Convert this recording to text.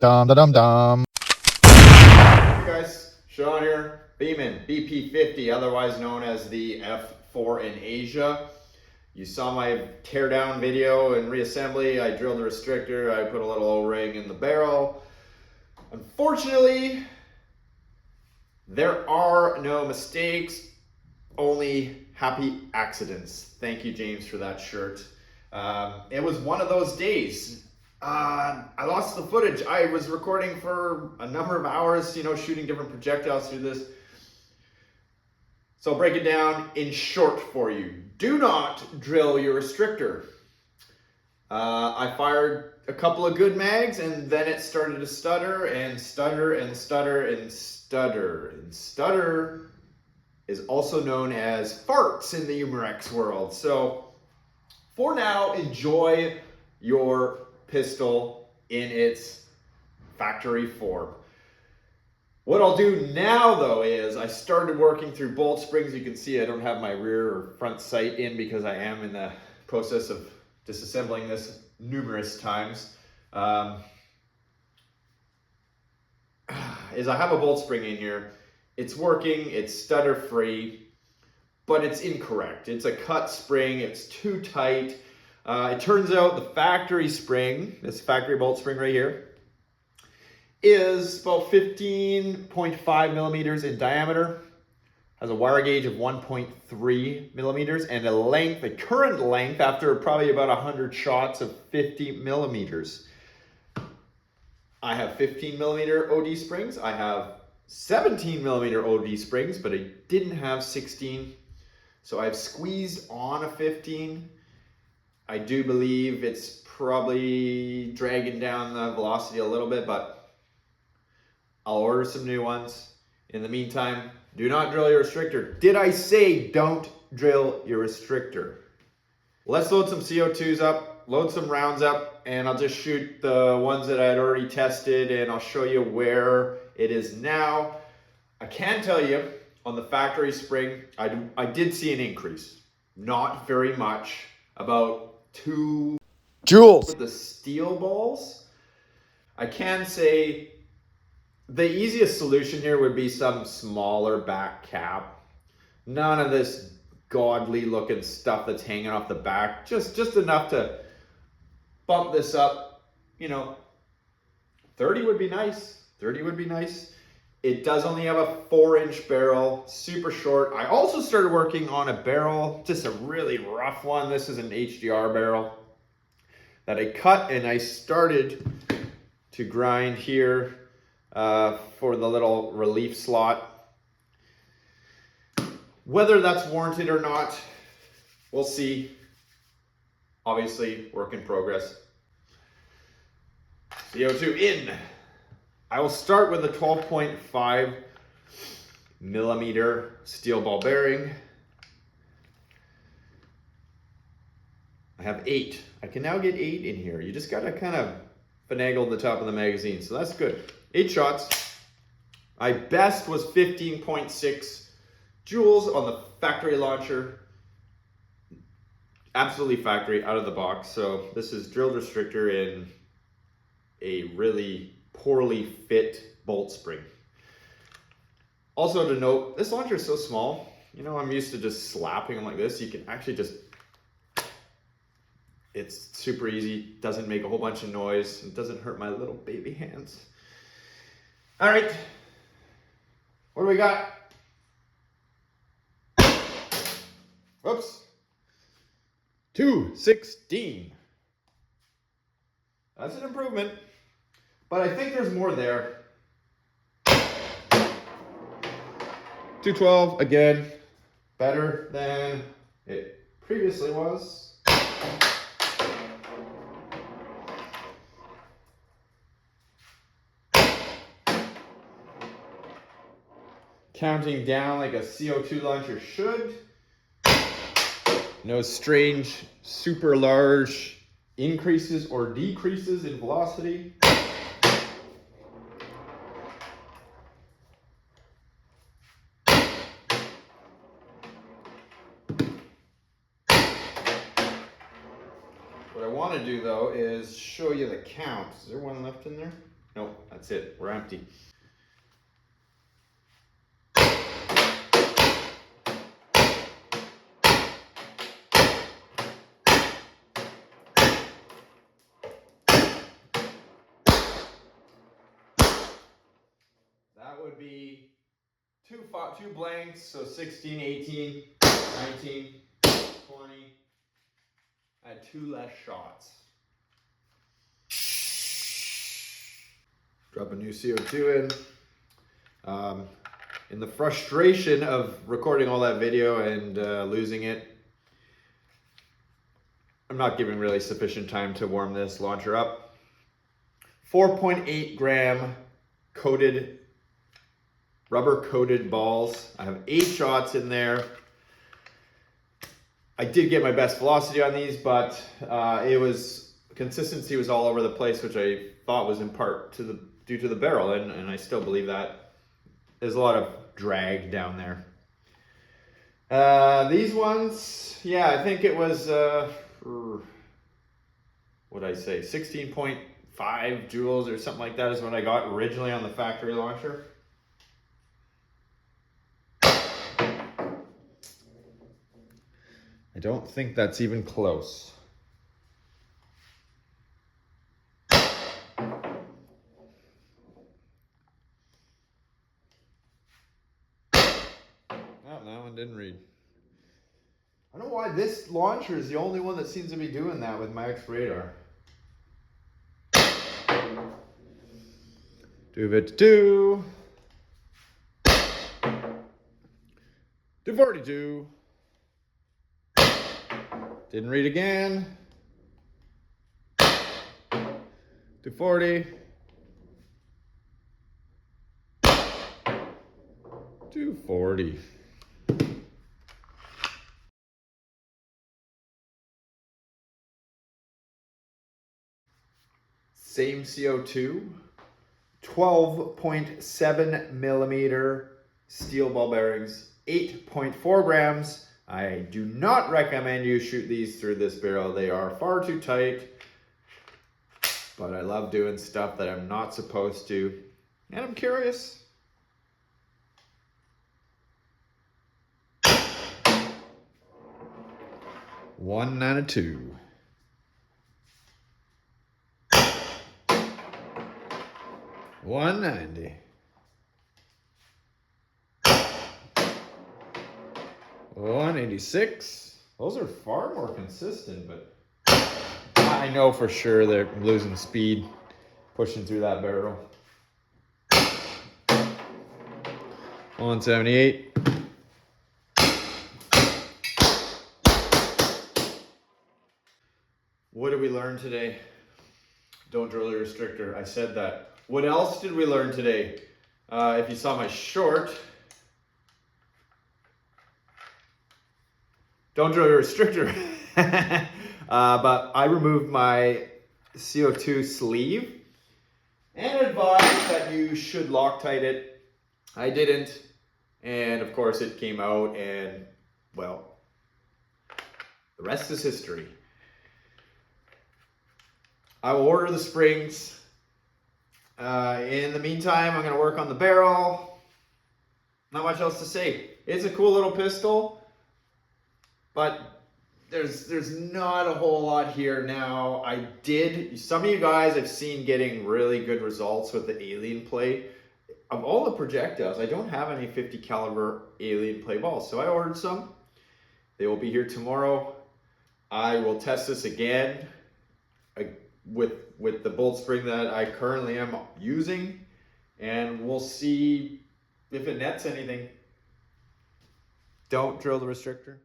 Dum da dum dum. Hey guys, Sean here. Beeman, BP50, otherwise known as the F4 in Asia. You saw my teardown video in Reassembly. I drilled a restrictor, I put a little O-ring in the barrel. Unfortunately, there are no mistakes, only happy accidents. Thank you, James, for that shirt. It was one of those days. I lost the footage. I was recording for a number of hours, shooting different projectiles through this. So I'll break it down in short for you. Do not drill your restrictor. I fired a couple of good mags and then it started to stutter and stutter and stutter and stutter. And stutter is also known as farts in the Umarex world. So for now, enjoy your pistol in its factory form. What I'll do now though is I started working through bolt springs. You can see I don't have my rear or front sight in because I am in the process of disassembling this numerous times. Is I have a bolt spring in here. It's working, it's stutter free, but it's incorrect. It's a cut spring, it's too tight. It turns out the factory spring, this factory bolt spring right here, is about 15.5 millimeters in diameter, has a wire gauge of 1.3 millimeters, and a current length after probably about 100 shots of 50 millimeters. I have 15 millimeter OD springs, I have 17 millimeter OD springs, but I didn't have 16. So I've squeezed on a 15. I do believe it's probably dragging down the velocity a little bit, but I'll order some new ones. In the meantime, do not drill your restrictor. Did I say don't drill your restrictor? Let's load some CO2s up, load some rounds up, and I'll just shoot the ones that I had already tested and I'll show you where it is now. I can tell you on the factory spring, I did see an increase. Not very much, about 2 Joules. with the steel balls. I can say the easiest solution here would be some smaller back cap. None of this godly looking stuff that's hanging off the back. Just enough to bump this up. 30 would be nice. 30 would be nice. It does only have a 4-inch barrel, super short. I also started working on a barrel, just a really rough one. This is an HDR barrel that I cut and I started to grind here for the little relief slot. Whether that's warranted or not, we'll see. Obviously, work in progress. CO2 in. I will start with a 12.5 millimeter steel ball bearing. I have 8. I can now get 8 in here. You just gotta kind of finagle the top of the magazine, so that's good. 8 shots. My best was 15.6 joules on the factory launcher. Absolutely factory, out of the box. So this is drilled restrictor in a really poorly fit bolt spring. Also to note, this launcher is so small. I'm used to just slapping them like this. You can actually just, it's super easy, doesn't make a whole bunch of noise, it doesn't hurt my little baby hands. All right, what do we got? Whoops, 216. That's an improvement. But I think there's more there. 212, again, better than it previously was. Counting down like a CO2 launcher should. No strange, super large increases or decreases in velocity. What I want to do though is show you the count. Is there one left in there? Nope. That's it, we're empty. That would be two blanks, so 16, 18, 19, 20. I had 2 less shots. Drop a new CO2 in. In the frustration of recording all that video and losing it, I'm not giving really sufficient time to warm this launcher up. 4.8 gram coated, rubber coated balls. I have 8 shots in there. I did get my best velocity on these, but consistency was all over the place, which I thought was in part due to the barrel, and I still believe that. There's a lot of drag down there. These ones, yeah, I think it was, what did I say, 16.5 joules or something like that is what I got originally on the factory launcher. I don't think that's even close. That one didn't read. I don't know why this launcher is the only one that seems to be doing that with my X-Radar. 252. 242. Didn't read again. 240. 240. Same CO2, 12.7 millimeter steel ball bearings, 8.4 grams. I do not recommend you shoot these through this barrel. They are far too tight, but I love doing stuff that I'm not supposed to, and I'm curious. One out of 2. $190. $186. Those are far more consistent, but I know for sure they're losing speed pushing through that barrel. 178. What did we learn today? Don't drill your restrictor. I said that. What else did we learn today? If you saw my short, don't drill your restrictor. But I removed my CO2 sleeve and advised that you should Loctite it. I didn't, and of course it came out, and well, the rest is history. I will order the springs. In the meantime, I'm going to work on the barrel. Not much else to say. It's a cool little pistol, but there's not a whole lot here now. Some of you guys I've seen getting really good results with the alien play. Of all the projectiles, I don't have any 50 caliber alien play balls, so I ordered some. They will be here tomorrow. I will test this again with the bolt spring that I currently am using, and we'll see if it nets anything. Don't drill the restrictor.